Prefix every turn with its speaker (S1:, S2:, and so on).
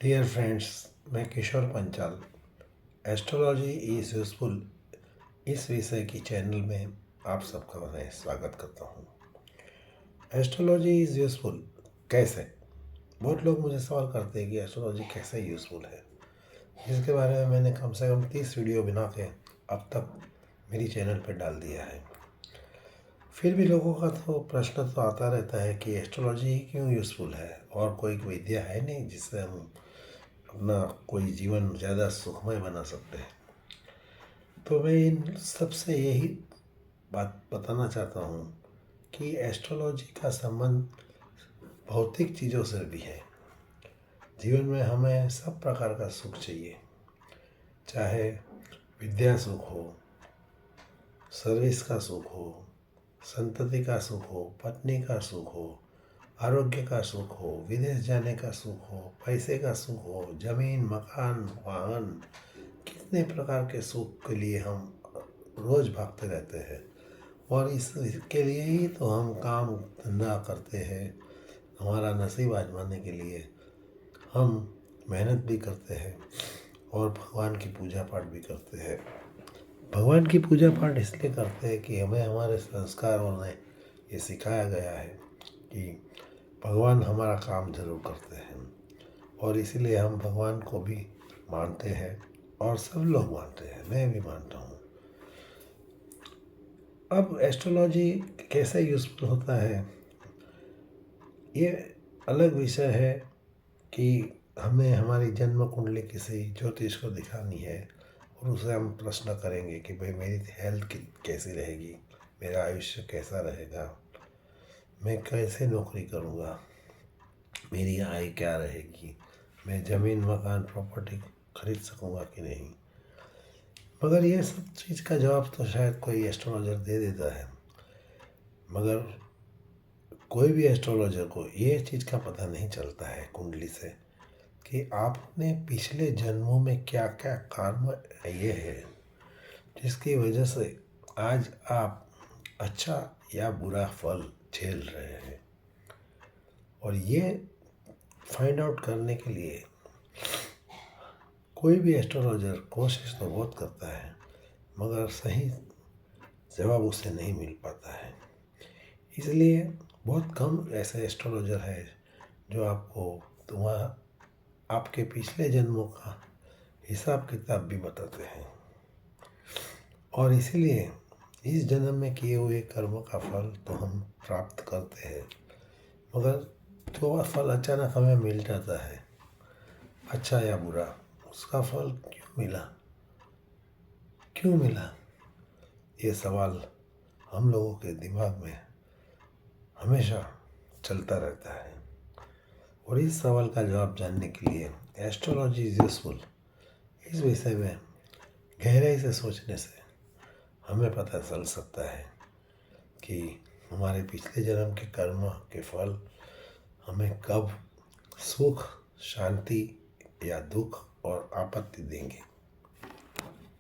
S1: Dear friends, मैं किशोर Panchal astrology is useful इस विषय की चैनल में आप सबका मैं स्वागत करता हूँ। एस्ट्रोलॉजी इज़ यूज़फुल कैसे? बहुत लोग मुझे सवाल करते हैं कि एस्ट्रोलॉजी कैसे यूज़फुल है, जिसके बारे में मैंने कम से कम 30 वीडियो बना के अब तक मेरी चैनल पर डाल दिया है। फिर भी लोगों का तो प्रश्न तो आता रहता है कि एस्ट्रोलॉजी क्यों यूज़फुल है और कोई विद्या है नहीं जिससे हम अपना कोई जीवन ज़्यादा सुखमय बना सकते हैं। तो मैं इन सबसे यही बात बताना चाहता हूँ कि एस्ट्रोलॉजी का संबंध भौतिक चीज़ों से भी है। जीवन में हमें सब प्रकार का सुख चाहिए, चाहे विद्या सुख हो, सर्विस का सुख हो, संतति का सुख हो, पत्नी का सुख हो, आरोग्य का सुख हो, विदेश जाने का सुख हो, पैसे का सुख हो, जमीन, मकान, वाहन, कितने प्रकार के सुख के लिए हम रोज़ भागते रहते हैं। और इसके लिए ही तो हम काम धंधा करते हैं। हमारा नसीब आजमाने के लिए हम मेहनत भी करते हैं और भगवान की पूजा पाठ भी करते हैं। भगवान की पूजा पाठ इसलिए करते हैं कि हमें हमारे संस्कारों में ये सिखाया गया है कि भगवान हमारा काम जरूर करते हैं, और इसीलिए हम भगवान को भी मानते हैं और सब लोग मानते हैं, मैं भी मानता हूँ। अब एस्ट्रोलॉजी कैसे यूज़फुल होता है, ये अलग विषय है कि हमें हमारी जन्म कुंडली किसी ज्योतिष को दिखानी है और उसे हम प्रश्न करेंगे कि भाई मेरी हेल्थ कैसी रहेगी, मेरा आयुष्य कैसा रहेगा, मैं कैसे नौकरी करूँगा, मेरी आय क्या रहेगी, मैं ज़मीन, मकान, प्रॉपर्टी खरीद सकूँगा कि नहीं। मगर ये सब चीज़ का जवाब तो शायद कोई एस्ट्रोलॉजर दे देता है, मगर कोई भी एस्ट्रोलॉजर को ये चीज़ का पता नहीं चलता है कुंडली से कि आपने पिछले जन्मों में क्या क्या कर्म ये है जिसकी वजह से आज आप अच्छा या बुरा फल झेल रहे हैं। और ये फाइंड आउट करने के लिए कोई भी एस्ट्रोलॉजर कोशिश तो बहुत करता है, मगर सही जवाब उसे नहीं मिल पाता है। इसलिए बहुत कम ऐसे एस्ट्रोलॉजर है जो आपको तुम्हारा आपके पिछले जन्मों का हिसाब किताब भी बताते हैं, और इसीलिए इस जन्म में किए हुए कर्मों का फल तो हम प्राप्त करते हैं, मगर जो फल अचानक हमें मिल जाता है, अच्छा या बुरा, उसका फल क्यों मिला, ये सवाल हम लोगों के दिमाग में हमेशा चलता रहता है। और इस सवाल का जवाब जानने के लिए एस्ट्रोलॉजी इज यूजफुल इस विषय में गहराई से सोचने से हमें पता चल सकता है कि हमारे पिछले जन्म के कर्म के फल हमें कब सुख, शांति या दुख और आपत्ति देंगे।